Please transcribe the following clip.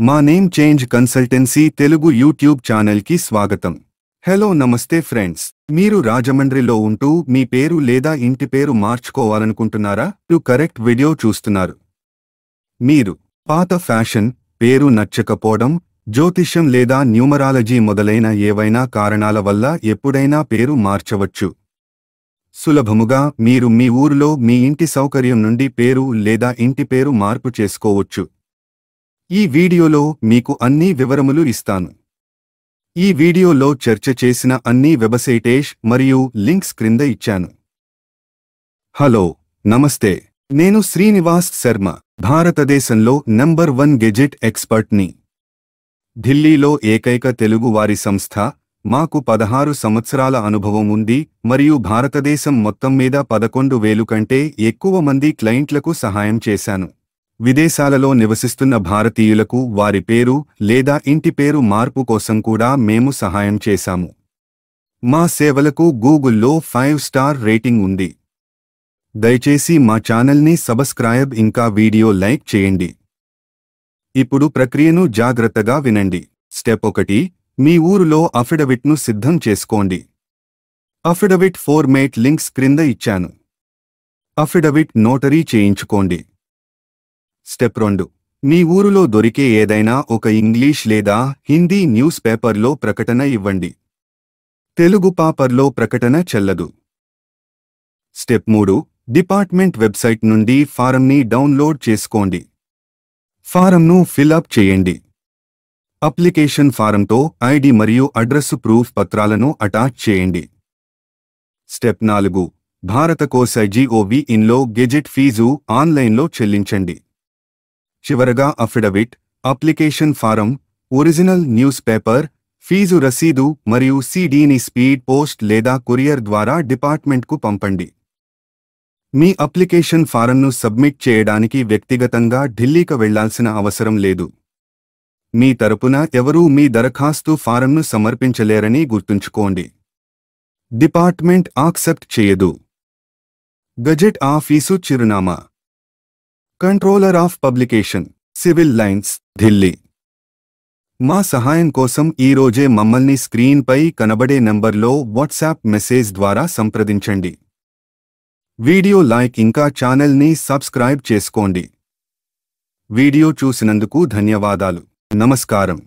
మా name change consultancy Telugu YouTube ఛానల్కి స్వాగతం. హలో నమస్తే ఫ్రెండ్స్, మీరు రాజమండ్రిలో ఉంటూ మీ పేరు లేదా ఇంటి పేరు మార్చుకోవాలనుకుంటున్నారా? కరెక్ట్ వీడియో చూస్తున్నారు. మీరు పాత ఫ్యాషన్, పేరు నచ్చకపోవడం, జ్యోతిష్యం లేదా న్యూమరాలజీ మొదలైన ఏవైనా కారణాల వల్ల ఎప్పుడైనా పేరు మార్చవచ్చు. సులభముగా మీరు మీ ఊరిలో మీ ఇంటి సౌకర్యం నుండి పేరు లేదా ఇంటి పేరు మార్పు చేసుకోవచ్చు. ఈ వీడియోలో మీకు అన్ని వివరములు ఇస్తాను. ఈ వీడియోలో చర్చ చేసిన అన్ని వెబ్సైట్స్ మరియు లింక్స్ క్రింద ఇచ్చాను. హలో, నమస్తే. నేను శ్రీనివాస్ శర్మ, భారతదేశంలో నంబర్ 1 గెజెట్ ఎక్స్పర్ట్ని. ఢిల్లీలో ఏకైక తెలుగు వారి సంస్థ. మాకు 16 సంవత్సరాల అనుభవం ఉంది మరియు భారతదేశం మొత్తం మీద 11,000 కంటే ఎక్కువ మంది క్లయింట్లకు సహాయం చేశాను. విదేశాలలో నివసిస్తున్న భారతీయులకు వారి పేరు లేదా ఇంటి పేరు మార్పు కోసం కూడా మేము సహాయం చేశాము. మా సేవలకు గూగుల్లో 5 స్టార్ రేటింగ్ ఉంది. దయచేసి మా ఛానల్ని సబ్స్క్రైబ్ ఇంకా వీడియో లైక్ చేయండి. ఇప్పుడు ప్రక్రియను జాగ్రత్తగా వినండి. స్టెప్ 1, మీ ఊరులో అఫిడవిట్ను సిద్ధం చేసుకోండి. అఫిడవిట్ ఫార్మేట్ లింక్స్ క్రింద ఇచ్చాను. అఫిడవిట్ నోటరీ చేయించుకోండి. స్టెప్ 2, మీ ఊరులో దొరికే ఏదైనా ఒక ఇంగ్లీష్ లేదా హిందీ న్యూస్ పేపర్లో ప్రకటన ఇవ్వండి. తెలుగు పేపర్లో ప్రకటన చెల్లదు. స్టెప్ 3, డిపార్ట్మెంట్ వెబ్సైట్ నుండి ఫారంని డౌన్లోడ్ చేసుకోండి. ఫారంను ఫిల్అప్ చేయండి. అప్లికేషన్ ఫారంతో ఐడి మరియు అడ్రస్సు ప్రూఫ్ పత్రాలను అటాచ్ చేయండి. స్టెప్ 4, భారత కోశ.gov.inలో గెజెట్ ఫీజు ఆన్లైన్లో చెల్లించండి. చివరగా affidavit, application form, original news paper, fees రసీదు మరియు సీడీని స్పీడ్ పోస్ట్ లేదా కొరియర్ ద్వారా డిపార్ట్మెంట్కు పంపండి. మీ అప్లికేషన్ ఫారంను సబ్మిట్ చేయడానికి వ్యక్తిగతంగా ఢిల్లీకి వెళ్లాల్సిన అవసరం లేదు. మీ తరపున ఎవరూ మీ దరఖాస్తు ఫారంను సమర్పించలేరని గుర్తుంచుకోండి. డిపార్ట్మెంట్ యాక్సెప్ట్ చేయదు. గెజెట్ ఆఫీసు చిరునామా: controller of publication, civil lines, Delhi. మా సహాయం కోసం ఈరోజే మమ్మల్ని స్క్రీన్పై కనబడే నంబర్లో వాట్సాప్ మెసేజ్ ద్వారా సంప్రదించండి. వీడియో లైక్ ఇంకా ఛానల్ని సబ్స్క్రైబ్ చేసుకోండి. వీడియో చూసినందుకు ధన్యవాదాలు. నమస్కారం.